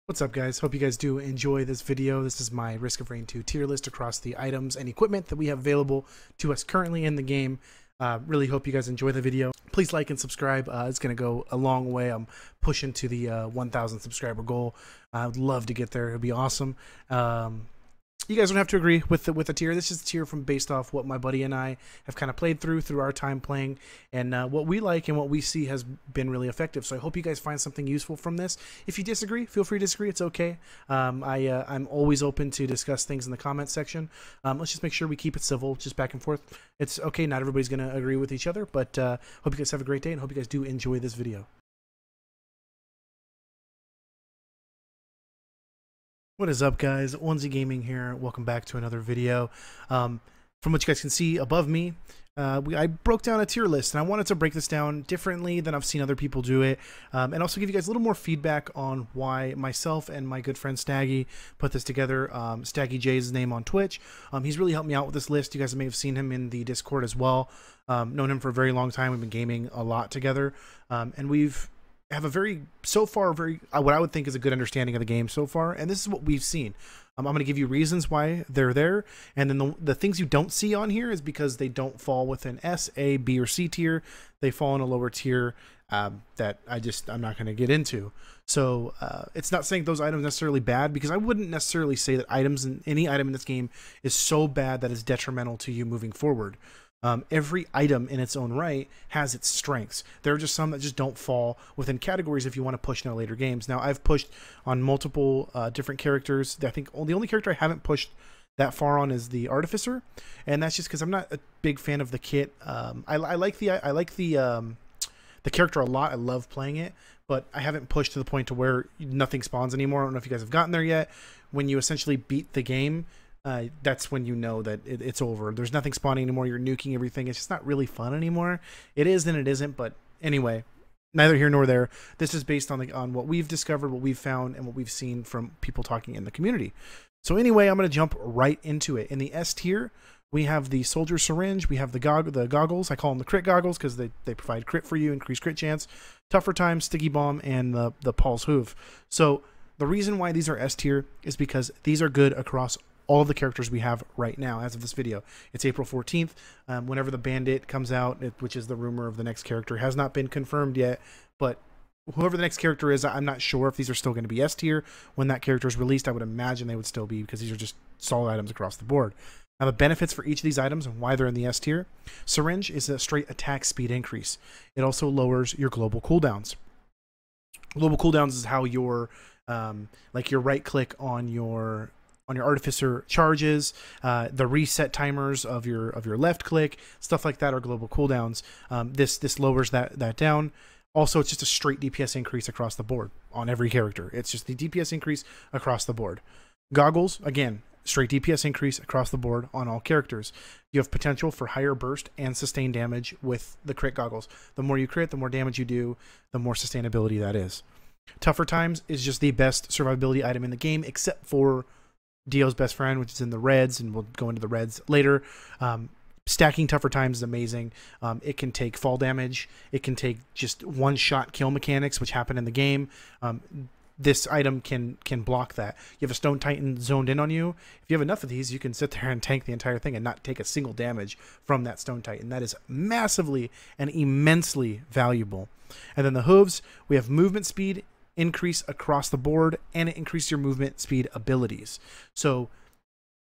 What's up, guys? Hope you guys do enjoy this video. This is my Risk of Rain 2 tier list across the items and equipment that we have available to us currently in the game. Really hope you guys enjoy the video. Please like and subscribe. It's going to go a long way. I'm pushing to the 1,000 subscriber goal. I would love to get there. It would be awesome. You guys don't have to agree with the tier. This is a tier from based off what my buddy and I have kind of played through our time playing, and what we like and what we see has been really effective. So I hope you guys find something useful from this. If you disagree, feel free to disagree. It's okay. I'm always open to discuss things in the comments section. Let's just make sure we keep it civil, just back and forth. It's okay. Not everybody's going to agree with each other, but hope you guys have a great day and hope you guys do enjoy this video. What is up, guys? Wunzy Gaming here. Welcome back to another video. From what you guys can see above me, I broke down a tier list, and I wanted to break this down differently than I've seen other people do it, and also give you guys a little more feedback on why myself and my good friend Staggy put this together. Staggy J's name on Twitch. He's really helped me out with this list. You guys may have seen him in the Discord as well. Known him for a very long time. We've been gaming a lot together, and we've have a very what I would think is a good understanding of the game so far, and this is what we've seen. I'm going to give you reasons why they're there, and then the things you don't see on here is because they don't fall within S, A, B, or C tier. They fall in a lower tier that I'm not going to get into. So it's not saying those items necessarily bad, because I wouldn't necessarily say that any item in this game is so bad that it's detrimental to you moving forward. Every item in its own right has its strengths. There are just some that just don't fall within categories if you want to push into later games. Now, I've pushed on multiple different characters. I think the only character I haven't pushed that far on is the Artificer, and that's just because I'm not a big fan of the kit. I like the character a lot. I love playing it, but I haven't pushed to the point to where nothing spawns anymore. I don't know if you guys have gotten there yet. When you essentially beat the game, that's when you know that it's over. There's nothing spawning anymore. You're nuking everything. It's just not really fun anymore. It is and it isn't, but anyway, neither here nor there. This is based on what we've discovered, what we've found, and what we've seen from people talking in the community. So anyway, I'm going to jump right into it. In the S tier, we have the Soldier Syringe. We have the goggles. I call them the crit goggles because they provide crit for you, increased crit chance, Tougher Time, Sticky Bomb, and the Paul's Hoof. So the reason why these are S tier is because these are good across all of the characters we have right now as of this video. It's April 14th. Whenever the Bandit comes out, which is the rumor of the next character, has not been confirmed yet, but whoever the next character is, I'm not sure if these are still going to be S tier. When that character is released, I would imagine they would still be, because these are just solid items across the board. Now, the benefits for each of these items and why they're in the S tier: Syringe is a straight attack speed increase. It also lowers your global cooldowns. Global cooldowns is how your like your right click on your Artificer charges, the reset timers of your left click, stuff like that are global cooldowns. This lowers that down. Also, it's just a straight DPS increase across the board on every character. It's just the DPS increase across the board. Goggles, again, straight DPS increase across the board on all characters. You have potential for higher burst and sustained damage with the crit goggles. The more you crit, the more damage you do, the more sustainability that is. Tougher Times is just the best survivability item in the game, except for Dio's best friend, which is in the reds, and we'll go into the reds later. Stacking Tougher Times is amazing. It can take fall damage. It can take just one-shot kill mechanics, which happen in the game. This item can block that. You have a Stone Titan zoned in on you. If you have enough of these, you can sit there and tank the entire thing and not take a single damage from that Stone Titan. That is massively and immensely valuable. And then the Hooves, we have movement speed increase across the board, and it increases your movement speed abilities. So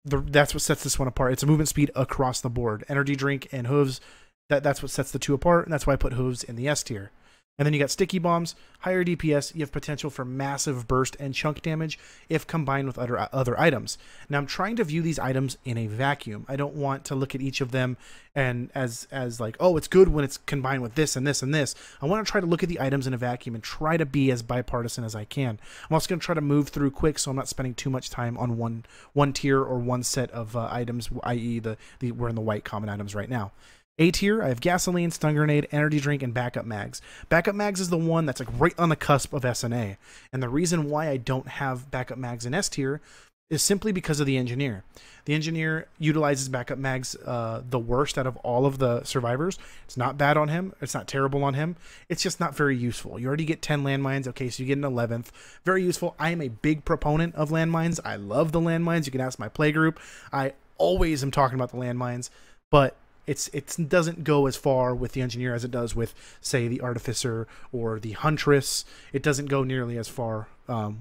that's what sets this one apart. It's a movement speed across the board. Energy drink and Hooves, that's what sets the two apart, and that's why I put Hooves in the S tier. And then you got Sticky Bombs, higher DPS. You have potential for massive burst and chunk damage if combined with other items. Now, I'm trying to view these items in a vacuum. I don't want to look at each of them and as like, oh, it's good when it's combined with this and this and this. I want to try to look at the items in a vacuum and try to be as bipartisan as I can. I'm also going to try to move through quick, so I'm not spending too much time on one tier or one set of items, i.e. we're in the white common items right now. A tier, I have Gasoline, Stun Grenade, Energy Drink, and Backup Mags. Backup Mags is the one that's like right on the cusp of S and A. And the reason why I don't have Backup Mags in S tier is simply because of the engineer. The engineer utilizes backup mags the worst out of all of the survivors. It's not bad on him. It's not terrible on him. It's just not very useful. You already get 10 landmines. Okay, so you get an 11th. Very useful. I am a big proponent of landmines. I love the landmines. You can ask my playgroup. I always am talking about the landmines, but it doesn't go as far with the engineer as it does with, say, the artificer or the huntress. It doesn't go nearly as far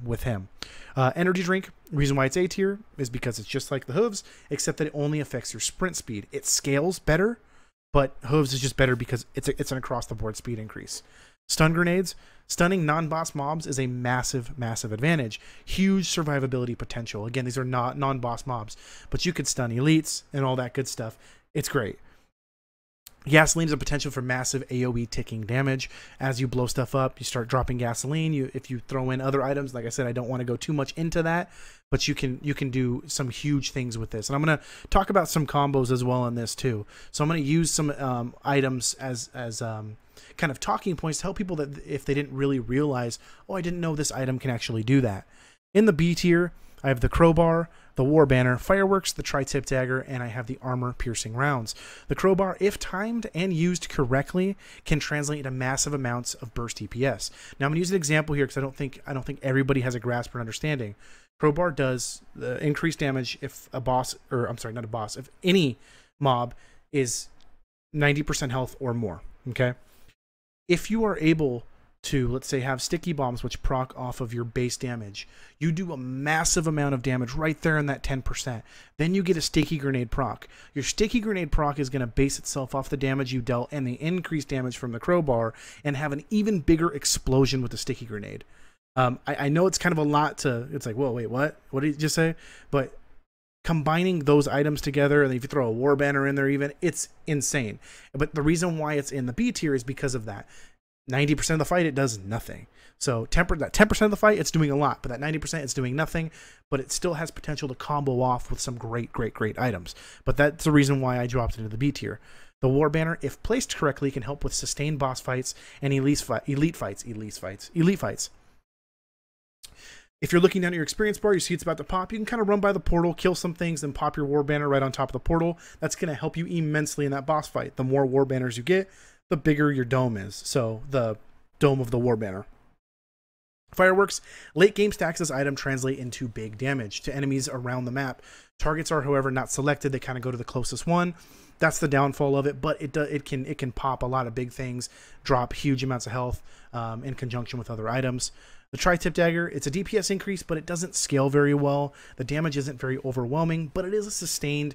with him. Energy drink, reason why it's A tier is because it's just like the Hooves, except that it only affects your sprint speed. It scales better, but Hooves is just better because it's an across the board speed increase. Stun grenades, stunning non-boss mobs is a massive, massive advantage. Huge survivability potential. Again, these are not non-boss mobs, but you could stun elites and all that good stuff. It's great. Gasoline is a potential for massive AoE ticking damage. As you blow stuff up, you start dropping gasoline. If you throw in other items, like I said, I don't want to go too much into that, but you can do some huge things with this. And I'm going to talk about some combos as well in this too. So I'm going to use some items as kind of talking points to help people that if they didn't really realize, oh, I didn't know this item can actually do that. In the B tier, I have the crowbar, the war banner, fireworks, the tri-tip dagger, and I have the armor-piercing rounds. The crowbar, if timed and used correctly, can translate into massive amounts of burst DPS. Now I'm going to use an example here because I don't think everybody has a grasp or understanding. Crowbar does the increased damage if a boss, or I'm sorry, not a boss, if any mob is 90% health or more. Okay, if you are able to, let's say, have sticky bombs which proc off of your base damage, you do a massive amount of damage right there in that 10%. Then you get a sticky grenade proc. Your sticky grenade proc is going to base itself off the damage you dealt and the increased damage from the crowbar and have an even bigger explosion with the sticky grenade. I know it's kind of a lot to, it's like, whoa, wait, what did you just say? But combining those items together, and if you throw a war banner in there even, it's insane. But the reason why it's in the B tier is because of that. 90% of the fight, it does nothing. So that 10% of the fight, it's doing a lot, but that 90%, it's doing nothing, but it still has potential to combo off with some great items. But that's the reason why I dropped it into the B tier. The war banner, if placed correctly, can help with sustained boss fights and elite fights. If you're looking down at your experience bar, you see it's about to pop, you can kind of run by the portal, kill some things, then pop your war banner right on top of the portal. That's going to help you immensely in that boss fight. The more war banners you get, the bigger your dome is. So the dome of the war banner. Fireworks, late game stacks this item translate into big damage to enemies around the map. Targets are, however, not selected. They kind of go to the closest one. That's the downfall of it, but it can pop a lot of big things, drop huge amounts of health in conjunction with other items. The tri-tip dagger, it's a DPS increase, but it doesn't scale very well. The damage isn't very overwhelming, but it is a sustained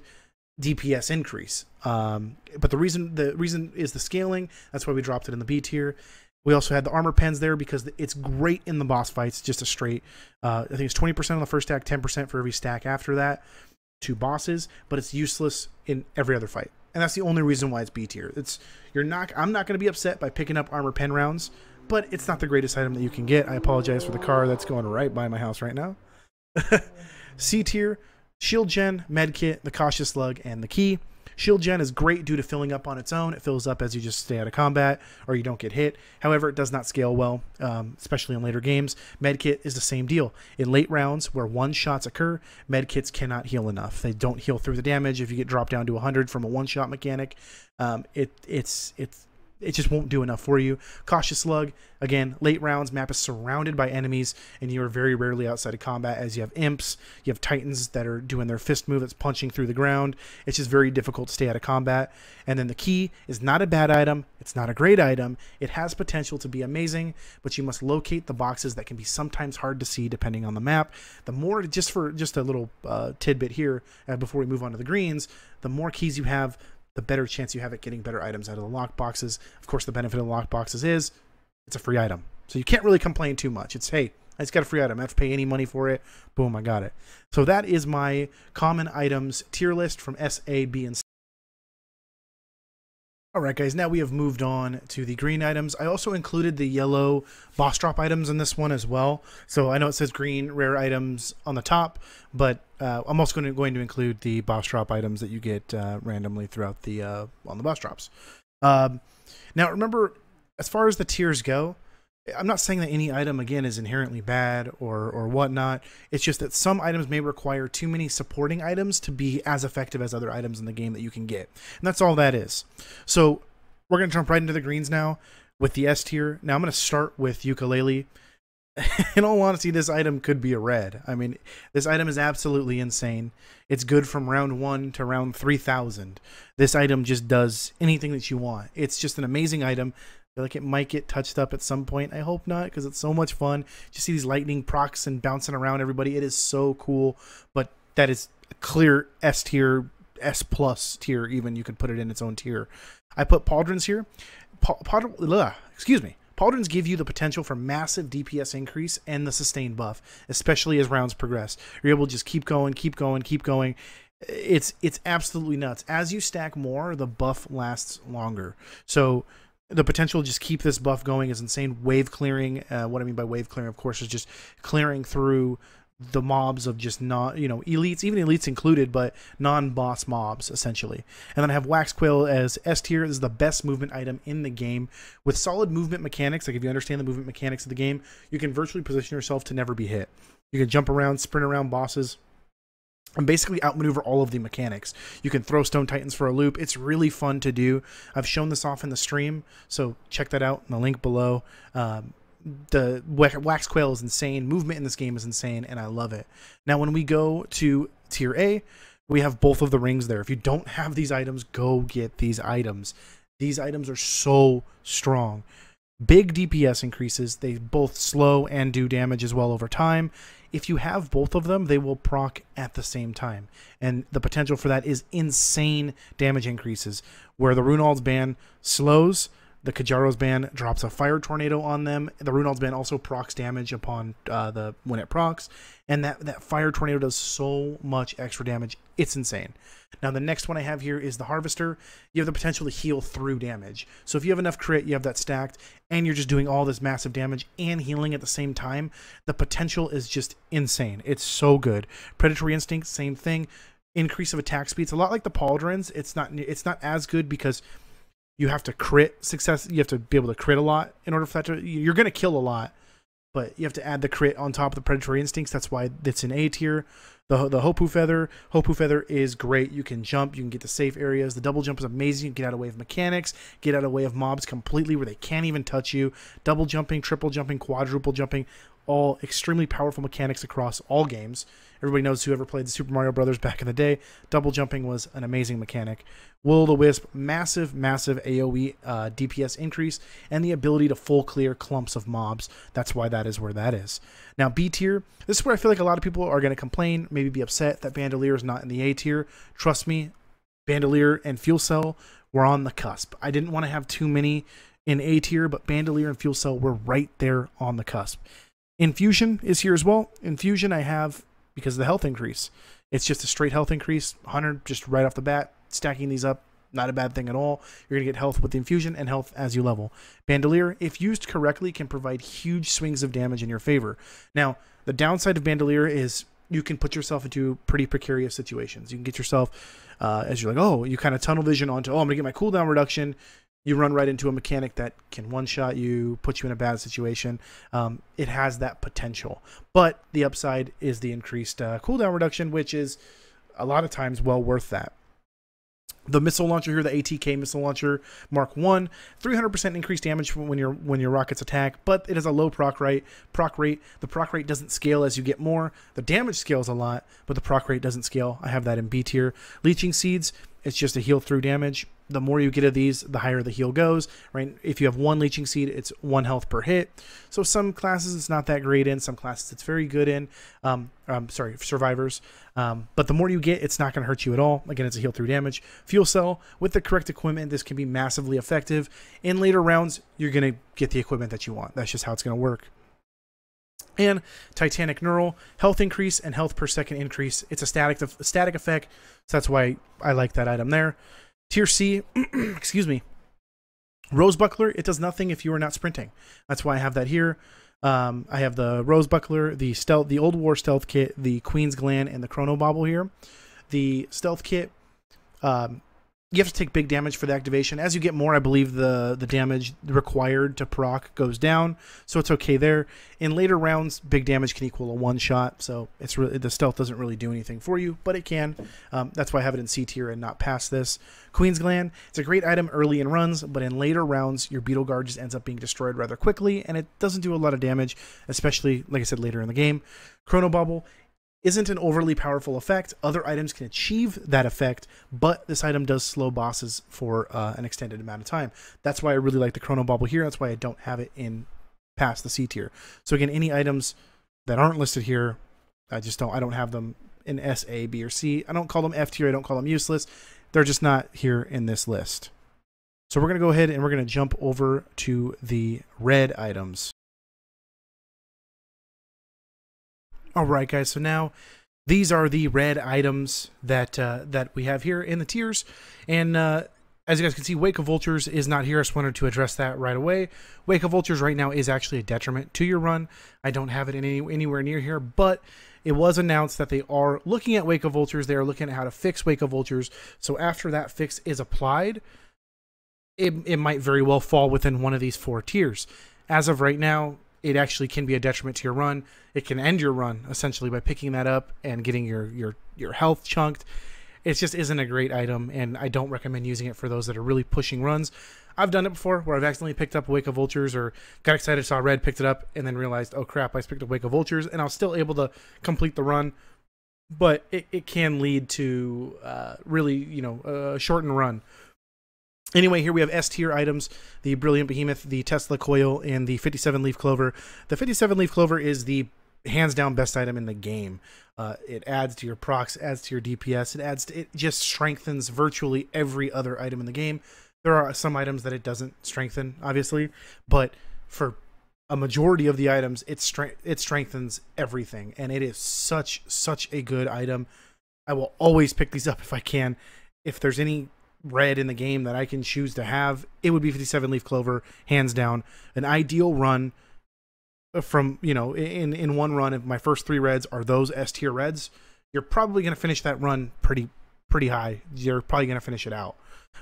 DPS increase. But the reason is the scaling. That's why we dropped it in the B tier. We also had the armor pens there because it's great in the boss fights. Just a straight, I think it's 20% on the first stack, 10% for every stack after that. 2 bosses, but it's useless in every other fight. And that's the only reason why it's B tier. I'm not going to be upset by picking up armor pen rounds, but it's not the greatest item that you can get. I apologize for the car that's going right by my house right now. C tier, shield gen, medkit, the cautious slug, and the key. Shield gen is great due to filling up on its own. It fills up as you just stay out of combat or you don't get hit. However, it does not scale well, especially in later games. Medkit is the same deal. In late rounds where one-shots occur, medkits cannot heal enough. They don't heal through the damage. If you get dropped down to 100 from a one-shot mechanic, it just won't do enough for you. Cautious slug, again, late rounds, map is surrounded by enemies, and you are very rarely outside of combat as you have imps, you have titans that are doing their fist move that's punching through the ground. It's just very difficult to stay out of combat. And then the key is not a bad item. It's not a great item. It has potential to be amazing, but you must locate the boxes that can be sometimes hard to see depending on the map. The more, just a little tidbit here before we move on to the greens, the more keys you have, the better chance you have at getting better items out of the lock boxes. Of course, the benefit of the lock boxes is it's a free item. So you can't really complain too much. It's, hey, I just got a free item. I have to pay any money for it. Boom, I got it. So that is my common items tier list from S, A, B, and C. Alright guys, now we have moved on to the green items. I also included the yellow boss drop items in this one as well. So I know it says green rare items on the top, but I'm also going to include the boss drop items that you get randomly throughout the on the boss drops. Now remember, as far as the tiers go, I'm not saying that any item, again, is inherently bad or whatnot. It's just that some items may require too many supporting items to be as effective as other items in the game that you can get. And that's all that is. So we're going to jump right into the greens now with the S tier. Now I'm going to start with Ukulele. In all honesty, this item could be a red. I mean, this item is absolutely insane. It's good from round 1 to round 3000. This item just does anything that you want. It's just an amazing item. I feel like it might get touched up at some point. I hope not, because it's so much fun. You see these lightning procs and bouncing around everybody. It is so cool, but that is a clear S tier, S plus tier even. You could put it in its own tier. I put Pauldrons here. Pauldrons give you the potential for massive DPS increase and the sustained buff, especially as rounds progress. You're able to just keep going, keep going, keep going. It's absolutely nuts. As you stack more, the buff lasts longer. So the potential to just keep this buff going is insane. Wave clearing, what I mean by wave clearing, of course, is just clearing through the mobs of just not, elites, even elites included, but non-boss mobs, essentially. And then I have Wax Quill as S tier. This is the best movement item in the game. With solid movement mechanics, like if you understand the movement mechanics of the game, you can virtually position yourself to never be hit. You can jump around, sprint around bosses, and basically outmaneuver all of the mechanics. You can throw Stone Titans for a loop. It's really fun to do. I've shown this off in the stream, so check that out in the link below. The Wax Quail is insane. Movement in this game is insane, and I love it. Now, when we go to tier A, we have both of the rings there. If you don't have these items, go get these items. These items are so strong. Big DPS increases. They both slow and do damage as well over time. If you have both of them, they will proc at the same time. And the potential for that is insane damage increases. Where the Runald's ban slows, the Kajaro's ban drops a fire tornado on them. The Runald's ban also procs damage upon when it procs. And that fire tornado does so much extra damage. It's insane. Now, the next one I have here is the Harvester. You have the potential to heal through damage. So if you have enough crit, you have that stacked, and you're just doing all this massive damage and healing at the same time, the potential is just insane. It's so good. Predatory Instinct, same thing. Increase of attack speed. It's a lot like the Pauldrons. It's not as good because you have to crit success. You have to be able to crit a lot in order for that to... You're going to kill a lot, but you have to add the crit on top of the Predatory Instincts. That's why it's in A tier. The Hopu Feather. Hopu Feather is great. You can jump. You can get to safe areas. The double jump is amazing. You can get out of way of mechanics. Get out of way of mobs completely where they can't even touch you. Double jumping, triple jumping, quadruple jumping. All extremely powerful mechanics across all games. Everybody knows, whoever played the Super Mario Brothers back in the day, double jumping was an amazing mechanic. Will-o'-the-wisp, massive AoE DPS increase, and the ability to full clear clumps of mobs. That's why that is where that is. Now, B tier, this is where I feel like a lot of people are going to complain, maybe be upset that Bandolier is not in the A tier. Trust me, Bandolier and Fuel Cell were on the cusp. I didn't want to have too many in A tier, but Bandolier and Fuel Cell were right there on the cusp. Infusion is here as well. Infusion I have because of the health increase. It's just a straight health increase, 100 just right off the bat. Stacking these up, not a bad thing at all. You're going to get health with the infusion and health as you level. Bandolier, if used correctly, can provide huge swings of damage in your favor. Now, the downside of Bandolier is you can put yourself into pretty precarious situations. You can get yourself, as you're like, oh, you kind of tunnel vision onto, oh, I'm going to get my cooldown reduction. You run right into a mechanic that can one-shot you, put you in a bad situation. It has that potential. But the upside is the increased cooldown reduction, which is a lot of times well worth that. The missile launcher here, the ATK missile launcher Mark 1, 300% increased damage when your rockets attack, but it has a low proc rate. The proc rate doesn't scale as you get more. The damage scales a lot, but the proc rate doesn't scale. I have that in B tier. Leeching Seeds, it's just a heal through damage. The more you get of these, the higher the heal goes, right? If you have one Leeching Seed, it's 1 health per hit. So some classes it's not that great in, some classes it's very good in. Survivors. But the more you get, it's not going to hurt you at all. Again, it's a heal through damage. Fuel Cell, with the correct equipment, this can be massively effective. In later rounds, you're going to get the equipment that you want. That's just how it's going to work. And Titanic Neural, health increase and health per second increase. It's a static effect, so that's why I like that item there. Tier C, excuse me, Rose Buckler, it does nothing if you are not sprinting. That's why I have that here. I have the Rose Buckler, the Old War Stealth Kit, the Queen's Gland, and the Chrono Bubble here. The Stealth Kit You have to take big damage for the activation. As you get more, I believe the damage required to proc goes down, so it's okay there. In later rounds, big damage can equal a one-shot, so it's really, the stealth doesn't really do anything for you, but it can. That's why I have it in C tier and not past this. Queen's Gland, it's a great item early in runs, but in later rounds, your Beetle Guard just ends up being destroyed rather quickly, and it doesn't do a lot of damage, especially, like I said, later in the game. Chrono Bubble isn't an overly powerful effect. Other items can achieve that effect, but this item does slow bosses for an extended amount of time. That's why I really like the Chrono Bubble here. That's why I don't have it in past the C tier. So again, any items that aren't listed here, I don't have them in S, A, B, or C. I don't call them F tier. I don't call them useless. They're just not here in this list. So we're going to go ahead and we're going to jump over to the red items. Alright guys, so now these are the red items that that we have here in the tiers, and as you guys can see, Wake of Vultures is not here. I just wanted to address that right away. Wake of Vultures right now is actually a detriment to your run. I don't have it in anywhere near here, but it was announced that they are looking at Wake of Vultures. They are looking at how to fix Wake of Vultures, so after that fix is applied, it might very well fall within one of these 4 tiers. As of right now, it actually can be a detriment to your run. It can end your run, essentially, by picking that up and getting your health chunked. It just isn't a great item, and I don't recommend using it for those that are really pushing runs. I've done it before, where I've accidentally picked up Wake of Vultures, or got excited, saw red, picked it up, and then realized, oh crap, I picked up Wake of Vultures, and I was still able to complete the run. But it can lead to really, you know, a shortened run. Anyway, here we have S tier items, the Brilliant Behemoth, the Tesla Coil, and the 57 Leaf Clover. The 57 Leaf Clover is the hands down best item in the game. It adds to your procs, adds to your DPS, it just strengthens virtually every other item in the game. There are some items that it doesn't strengthen, obviously, but for a majority of the items, it strengthens everything, and it is such a good item. I will always pick these up if I can. If there's any red in the game that I can choose to have, it would be 57 Leaf Clover, hands down. An ideal run from, you know, in one run, if my first 3 reds are those S tier reds, you're probably going to finish that run pretty high. You're probably going to finish it out.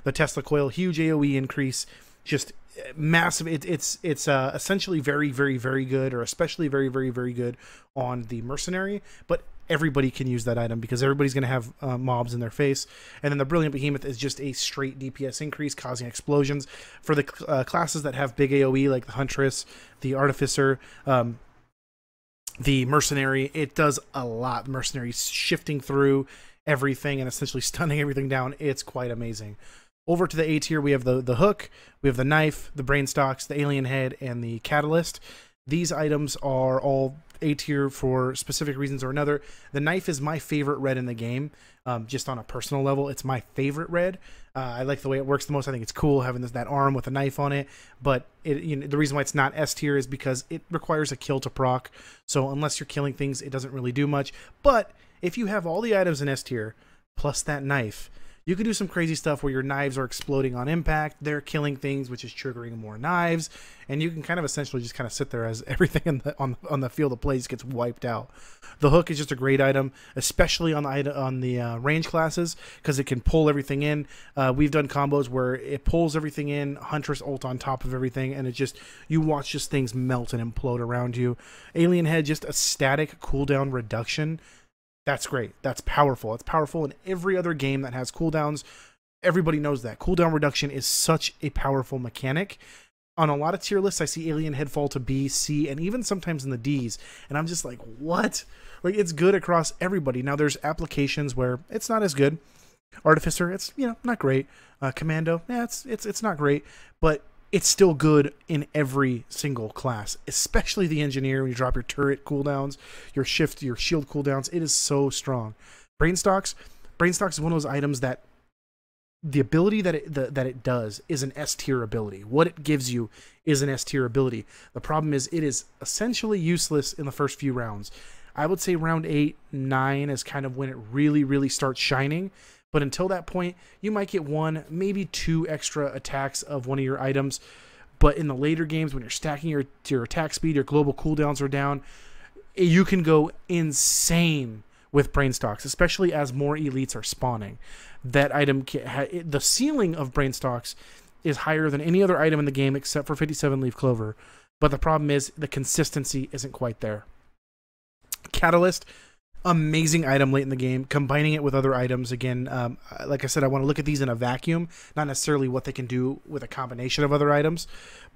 The Tesla Coil, huge AoE increase, just massive. It's essentially very good, or especially very good on the Mercenary, but everybody can use that item because everybody's going to have mobs in their face. And then the Brilliant Behemoth is just a straight DPS increase, causing explosions. For the classes that have big AoE, like the Huntress, the Artificer, the Mercenary, it does a lot. The Mercenary shifting through everything and essentially stunning everything down. It's quite amazing. Over to the A tier, we have the hook, we have the knife, the brain stalks, the alien head, and the catalyst. These items are all A tier for specific reasons or another. The knife is my favorite red in the game, just on a personal level. It's my favorite red. I like the way it works the most. I think it's cool having that arm with a knife on it. But you know, the reason why it's not S tier is because it requires a kill to proc. So unless you're killing things, it doesn't really do much. But if you have all the items in S tier plus that knife, you can do some crazy stuff where your knives are exploding on impact. They're killing things, which is triggering more knives, and you can kind of essentially just kind of sit there as everything on the field of play just gets wiped out. The hook is just a great item, especially on the range classes, because it can pull everything in. We've done combos where it pulls everything in, Huntress ult on top of everything, and it just, you watch just things melt and implode around you. Alien head, just a static cooldown reduction. That's great. That's powerful. It's powerful in every other game that has cooldowns. Everybody knows that. Cooldown reduction is such a powerful mechanic. On a lot of tier lists, I see Alien Head fall to B, C, and even sometimes in the Ds. And I'm just like, what? Like, it's good across everybody. Now, there's applications where it's not as good. Artificer, it's, you know, not great. Commando, yeah, it's not great. But it's still good in every single class, especially the Engineer. When you drop your turret cooldowns, your shift, your shield cooldowns, it is so strong. Brainstalks is one of those items that the ability that it does is an S tier ability. What it gives you is an S tier ability. The problem is it is essentially useless in the first few rounds. I would say round 8, 9 is kind of when it really starts shining. But until that point, you might get 1, maybe 2 extra attacks of one of your items. But in the later games, when you're stacking your attack speed, your global cooldowns are down, you can go insane with brain stalks, especially as more elites are spawning. That item, the ceiling of brain stalks is higher than any other item in the game except for 57 Leaf Clover. But the problem is the consistency isn't quite there. Catalyst, amazing item late in the game. Combining it with other items, again, like I said, I want to look at these in a vacuum, not necessarily what they can do with a combination of other items.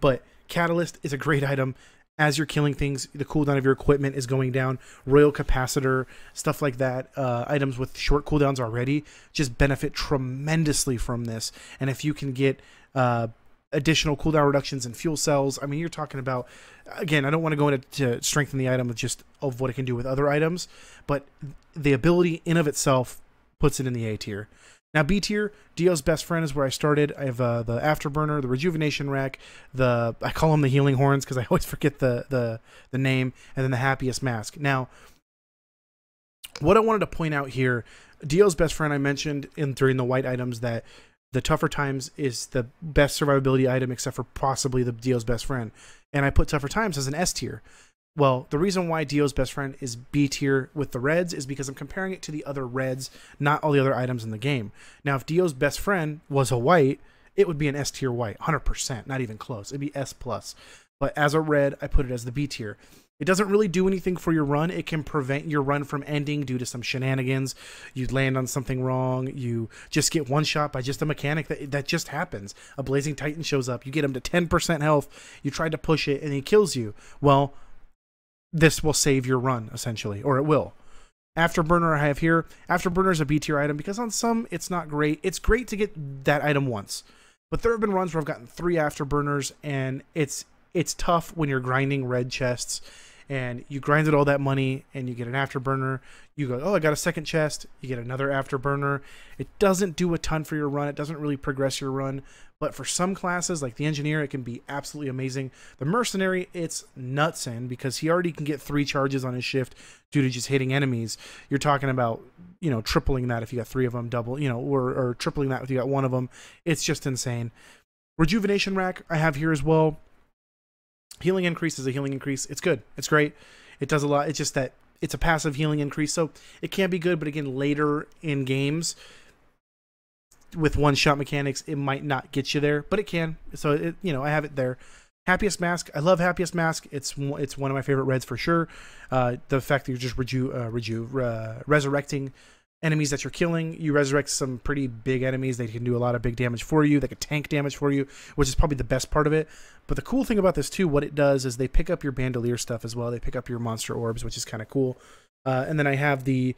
But Catalyst is a great item. As you're killing things, the cooldown of your equipment is going down. Royal Capacitor, stuff like that. Items with short cooldowns already just benefit tremendously from this. And if you can get additional cooldown reductions in fuel cells, I mean, you're talking about, again, I don't want to go into to strengthen the item of what it can do with other items, but the ability in of itself puts it in the A tier. Now, B tier, Dio's best friend is where I started. I have the Afterburner, the Rejuvenation Rack, I call them the Healing Horns because I always forget the name, and then the Happiest Mask. Now, what I wanted to point out here, Dio's best friend I mentioned during the white items that the Tougher Times is the best survivability item except for possibly the Dio's best friend. And I put Tougher Times as an S tier. Well, the reason why Dio's best friend is B tier with the reds is because I'm comparing it to the other reds, not all the other items in the game. Now, if Dio's best friend was a white, it would be an S tier white, 100%, not even close. It'd be S+. But as a red, I put it as the B tier. It doesn't really do anything for your run. It can prevent your run from ending due to some shenanigans. You land on something wrong. You just get one shot by just a mechanic that just happens. A Blazing Titan shows up. You get him to 10% health. You try to push it, and he kills you. Well, this will save your run, essentially, or it will. Afterburner I have here. Afterburner is a B tier item because on some it's not great. It's great to get that item once. But there have been runs where I've gotten 3 Afterburners, and it's tough when you're grinding red chests and you grinded all that money and you get an Afterburner. You go, oh, I got a second chest. You get another Afterburner. It doesn't do a ton for your run. It doesn't really progress your run. But for some classes, like the Engineer, it can be absolutely amazing. The Mercenary, it's nuts in because he already can get 3 charges on his shift due to just hitting enemies. You're talking about, you know, tripling that if you got 3 of them, double, you know, or tripling that if you got 1 of them. It's just insane. Rejuvenation Rack I have here as well. Healing increase is a healing increase. It's good. It's great. It does a lot. It's just that it's a passive healing increase, so it can be good, but again, later in games with one-shot mechanics, it might not get you there, but it can. So, you know, I have it there. Happiest Mask. I love Happiest Mask. It's one of my favorite reds for sure. The fact that you're just resurrecting enemies that you're killing. You resurrect some pretty big enemies. They can do a lot of big damage for you. They can tank damage for you, which is probably the best part of it. But the cool thing about this too, what it does is they pick up your bandolier stuff as well. They pick up your monster orbs, which is kind of cool. And then I have the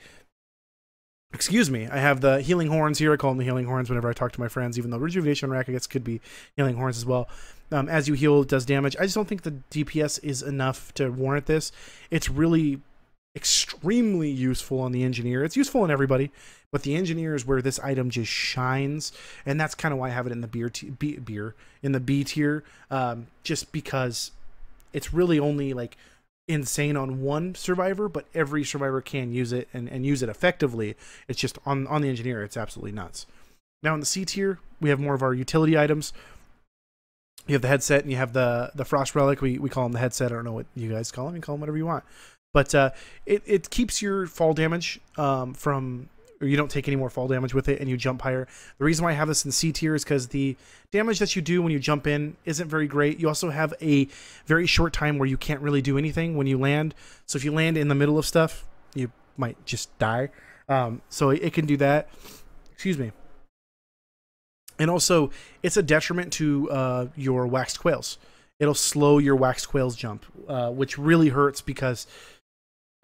Healing Horns here. I call them the Healing Horns whenever I talk to my friends, even though Rejuvenation Rack, I guess, could be Healing Horns as well. As you heal, it does damage. I just don't think the DPS is enough to warrant this. It's really extremely useful on the Engineer. It's useful on everybody, but the Engineer is where this item just shines, and that's kind of why I have it in the B tier, just because it's really only like insane on one survivor, but every survivor can use it and use it effectively. It's just on the Engineer, it's absolutely nuts. Now in the C tier, we have more of our utility items. You have the headset and you have the Frost Relic. We call them the headset. I don't know what you guys call them. You call them whatever you want. But it keeps your fall damage from, or you don't take any more fall damage with it, and you jump higher. The reason why I have this in C tier is because the damage that you do when you jump in isn't very great. You also have a very short time where you can't really do anything when you land. So if you land in the middle of stuff, you might just die. So it can do that. Excuse me. And also, it's a detriment to your waxed quails. It'll slow your waxed quails jump, which really hurts because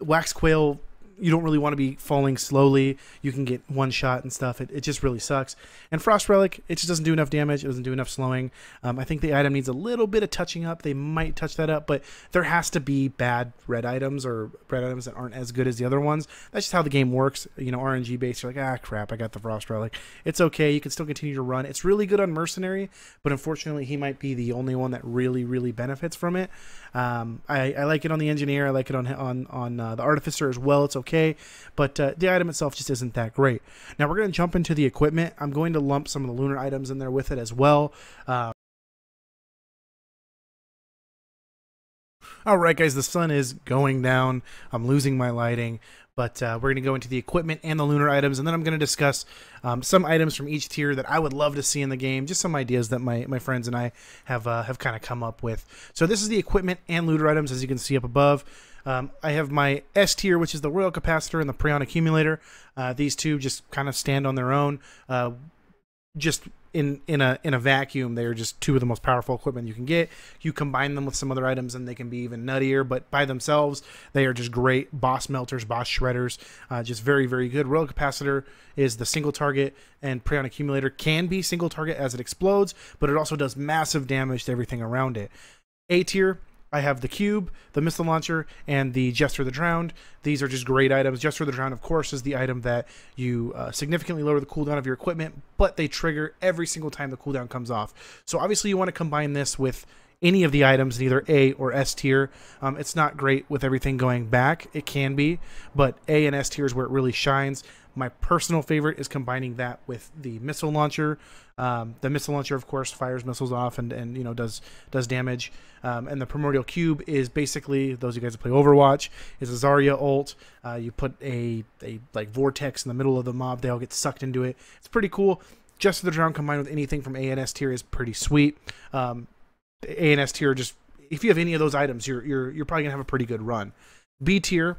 wax quail, you don't really want to be falling slowly. You can get one shot and stuff. It just really sucks. And Frost Relic, it just doesn't do enough damage. It doesn't do enough slowing. I think the item needs a little bit of touching up. They might touch that up, but there has to be bad red items or red items that aren't as good as the other ones. That's just how the game works. You know, RNG based, you're like, ah, crap, I got the Frost Relic. It's okay. You can still continue to run. It's really good on Mercenary, but unfortunately, he might be the only one that really, really benefits from it. I like it on the Engineer. I like it on the Artificer as well. It's okay. But the item itself just isn't that great. Now we're going to jump into the equipment. I'm going to lump some of the lunar items in there with it as well. Alright guys, the sun is going down. I'm losing my lighting. But we're going to go into the equipment and the lunar items, and then I'm going to discuss some items from each tier that I would love to see in the game, just some ideas that my friends and I have kind of come up with. So this is the equipment and lunar items, as you can see up above. I have my S tier, which is the Royal Capacitor and the Prion Accumulator. These two just kind of stand on their own. Just in a vacuum, they are just two of the most powerful equipment you can get. You combine them with some other items and they can be even nuttier, but by themselves they are just great boss melters, boss shredders, just very, very good. Royal Capacitor is the single target, and Prion Accumulator can be single target as it explodes, but it also does massive damage to everything around it. A tier, I have the Cube, the Missile Launcher, and the Jester the Drowned. These are just great items. Jester the Drowned, of course, is the item that you significantly lower the cooldown of your equipment, but they trigger every single time the cooldown comes off. So obviously you want to combine this with any of the items in either A or S tier. It's not great with everything going back. It can be, but A and S tier is where it really shines. My personal favorite is combining that with the Missile Launcher. The Missile Launcher, of course, fires missiles off and you know, does damage. And the Primordial Cube is basically, those of you guys that play Overwatch, is a Zarya ult. You put a like vortex in the middle of the mob, they all get sucked into it. It's pretty cool. Just the Drown combined with anything from A and S tier is pretty sweet. A and S tier, just if you have any of those items, you're probably gonna have a pretty good run. B tier,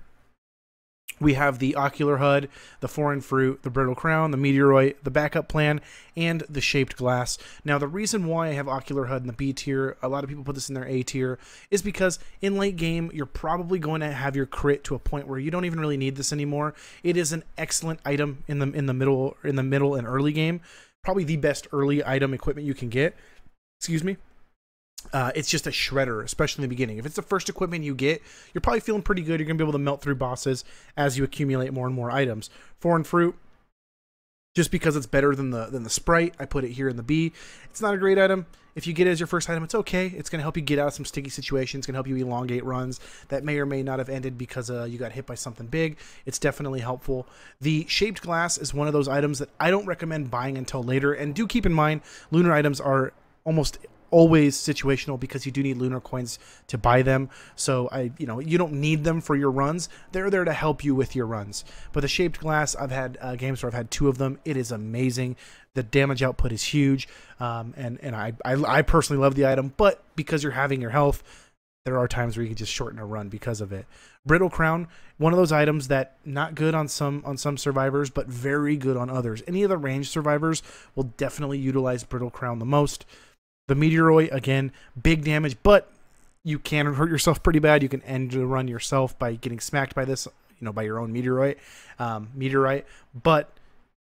we have the Ocular Hud, the Foreign Fruit, the Brittle Crown, the Meteoroid, the Backup Plan, and the Shaped Glass. Now, the reason why I have Ocular Hud in the B tier, a lot of people put this in their A tier, is because in late game, you're probably going to have your crit to a point where you don't even really need this anymore. It is an excellent item in the middle and early game. Probably the best early item equipment you can get. Excuse me. It's just a shredder, especially in the beginning. If it's the first equipment you get, you're probably feeling pretty good. You're going to be able to melt through bosses as you accumulate more and more items. Foreign Fruit, just because it's better than the Sprite, I put it here in the B. It's not a great item. If you get it as your first item, it's okay. It's going to help you get out of some sticky situations. It's going to help you elongate runs that may or may not have ended because you got hit by something big. It's definitely helpful. The Shaped Glass is one of those items that I don't recommend buying until later. And do keep in mind, lunar items are almost always situational because you do need lunar coins to buy them. So you don't need them for your runs. They're there to help you with your runs. But the Shaped Glass, I've had games where I've had 2 of them. It is amazing. The damage output is huge, and I personally love the item. But because you're having your health, there are times where you can just shorten a run because of it. Brittle Crown, one of those items that not good on some survivors, but very good on others. Any of the ranged survivors will definitely utilize Brittle Crown the most. The Meteoroid, again, big damage, but you can hurt yourself pretty bad. You can end the run yourself by getting smacked by this, by your own meteorite. But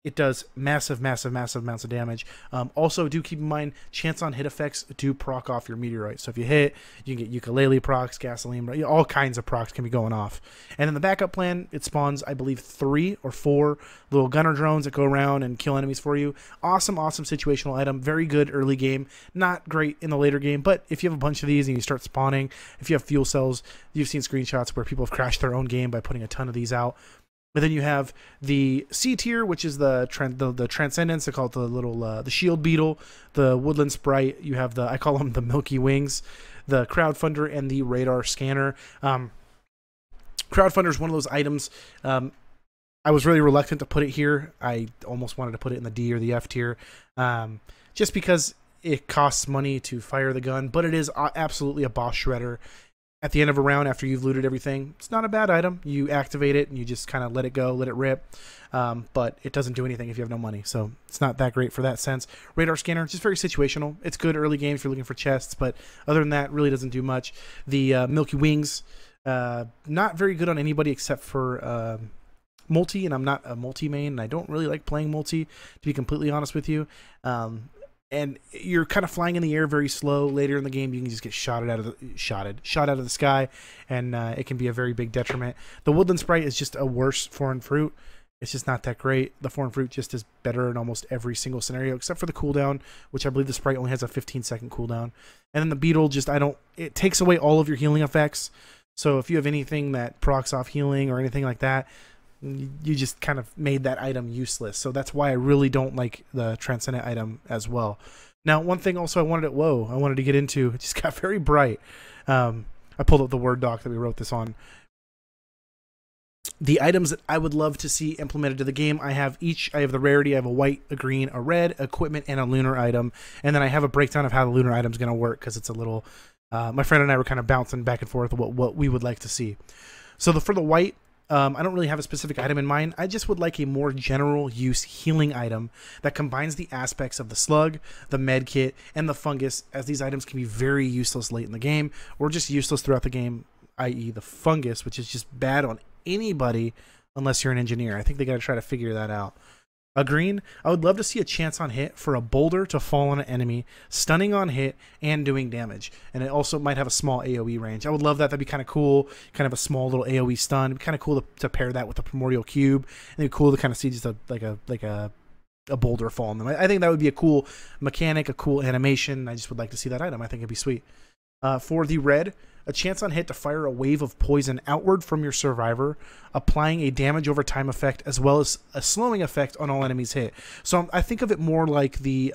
it does massive amounts of damage. Also, do keep in mind, chance on hit effects do proc off your meteorite. So if you hit, you can get ukulele procs, gasoline, all kinds of procs can be going off. And in the Backup Plan, it spawns, I believe, 3 or 4 little gunner drones that go around and kill enemies for you. Awesome situational item. Very good early game. Not great in the later game, but if you have a bunch of these and you start spawning, if you have fuel cells, you've seen screenshots where people have crashed their own game by putting a ton of these out. But then you have the C tier, which is the Transcendence. They call it the little the Shield Beetle, the Woodland Sprite. You have I call them the Milky Wings, the Crowdfunder, and the Radar Scanner. Crowdfunder is one of those items. I was really reluctant to put it here. I almost wanted to put it in the D or the F tier, just because it costs money to fire the gun. But it is absolutely a boss shredder. At the end of a round, after you've looted everything, it's not a bad item. You activate it and you just kind of let it go, let it rip. But it doesn't do anything if you have no money. So it's not that great for that sense. Radar Scanner, just very situational. It's good early game if you're looking for chests, but other than that, really doesn't do much. The Milky Wings, not very good on anybody except for mul-t, and I'm not a mul-t main, and I don't really like playing mul-t, to be completely honest with you. And you're kind of flying in the air very slow. Later in the game, you can just get shot out of the sky, and it can be a very big detriment. The Woodland Sprite is just a worse Foreign Fruit. It's just not that great. The Foreign Fruit just is better in almost every single scenario, except for the cooldown, which I believe the Sprite only has a 15-second cooldown. And then the Beetle, it takes away all of your healing effects. So if you have anything that procs off healing or anything like that, you just kind of made that item useless. So that's why I really don't like the Transcendent item as well. Now, one thing also I wanted to get into, it just got very bright. I pulled up the Word doc that we wrote this on. The items that I would love to see implemented to the game, I have the rarity, I have a white, a green, a red, equipment, and a lunar item. And then I have a breakdown of how the lunar item is going to work, because it's a little, my friend and I were kind of bouncing back and forth what we would like to see. So for the white, I don't really have a specific item in mind. I just would like a more general use healing item that combines the aspects of the slug, the medkit, and the fungus, as these items can be very useless late in the game, or just useless throughout the game, i.e. the fungus, which is just bad on anybody unless you're an engineer. I think they got to try to figure that out. A green, I would love to see a chance on hit for a boulder to fall on an enemy, stunning on hit and doing damage. And it also might have a small AoE range. I would love that. That'd be kind of cool. Kind of a small little AoE stun. It'd be kind of cool to pair that with the Primordial Cube. And it'd be cool to kind of see just like a boulder fall on them. I think that would be a cool mechanic, a cool animation. I just would like to see that item. I think it'd be sweet. For the red, a chance on hit to fire a wave of poison outward from your survivor, applying a damage over time effect as well as a slowing effect on all enemies hit. So I think of it more like the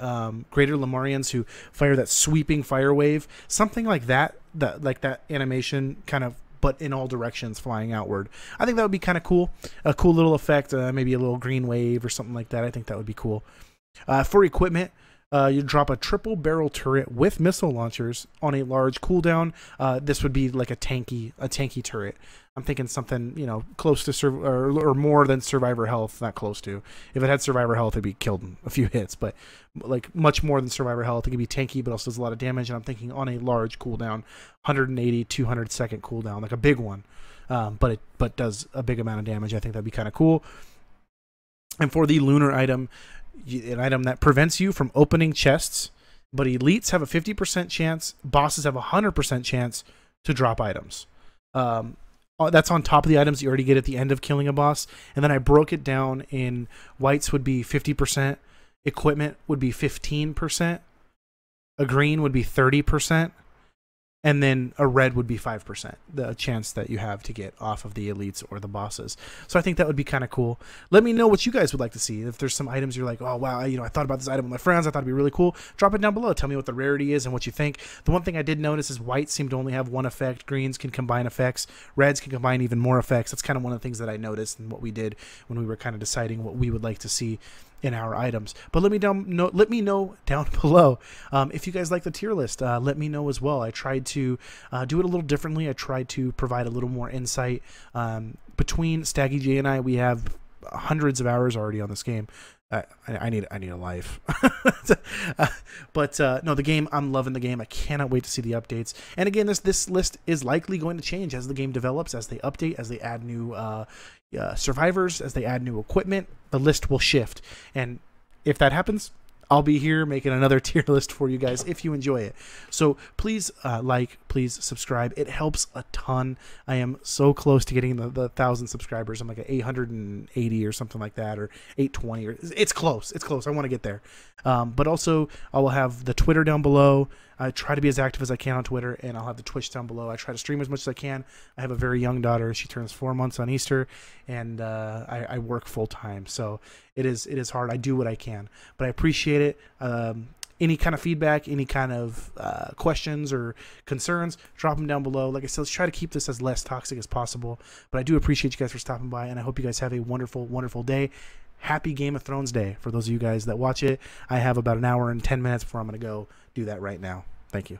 Greater Lemurians who fire that sweeping fire wave, something like that, like that animation kind of, but in all directions flying outward. I think that would be kind of cool. A cool little effect, maybe a little green wave or something like that. I think that would be cool. For equipment, you drop a triple barrel turret with missile launchers on a large cooldown. This would be like a tanky turret. I'm thinking something, you know, close to or more than survivor health, not close to. If it had survivor health, it'd be killed in a few hits, but like much more than survivor health. It can be tanky, but also does a lot of damage. And I'm thinking on a large cooldown, 180, 200 second cooldown, like a big one, but does a big amount of damage. I think that'd be kind of cool. And for the lunar item, an item that prevents you from opening chests, but elites have a 50% chance, bosses have a 100% chance to drop items. That's on top of the items you already get at the end of killing a boss. And then I broke it down in whites would be 50%, equipment would be 15%, a green would be 30%, and then a red would be 5%, the chance that you have to get off of the elites or the bosses. So I think that would be kind of cool. Let me know what you guys would like to see. If there's some items you're like, oh, wow, you know, I thought about this item with my friends. I thought it'd be really cool. Drop it down below. Tell me what the rarity is and what you think. The one thing I did notice is whites seem to only have one effect. Greens can combine effects. Reds can combine even more effects. That's kind of one of the things that I noticed and what we did when we were kind of deciding what we would like to see in our items. But let me know down below if you guys like the tier list. Let me know as well. I tried to do it a little differently. I tried to provide a little more insight. Between Staggy J and I, we have hundreds of hours already on this game. I need a life. But no, the game, I'm loving the game. I cannot wait to see the updates. And again, this list is likely going to change as the game develops, as they update, as they add new survivors, as they add new equipment. The list will shift, and if that happens, I'll be here making another tier list for you guys if you enjoy it. So please please subscribe. It helps a ton. I am so close to getting the 1,000 subscribers. I'm like at 880 or something like that, or 820. Or it's close. It's close. I want to get there. But also, I will have the Twitter down below. I try to be as active as I can on Twitter, and I'll have the Twitch down below. I try to stream as much as I can. I have a very young daughter. She turns 4 months on Easter, and I work full time. So it is hard. I do what I can, but I appreciate it. Any kind of feedback, any kind of questions or concerns, drop them down below. Like I said, let's try to keep this as less toxic as possible. But I do appreciate you guys for stopping by, and I hope you guys have a wonderful, wonderful day. Happy Game of Thrones Day for those of you guys that watch it. I have about an hour and 10 minutes before I'm going to go do that right now. Thank you.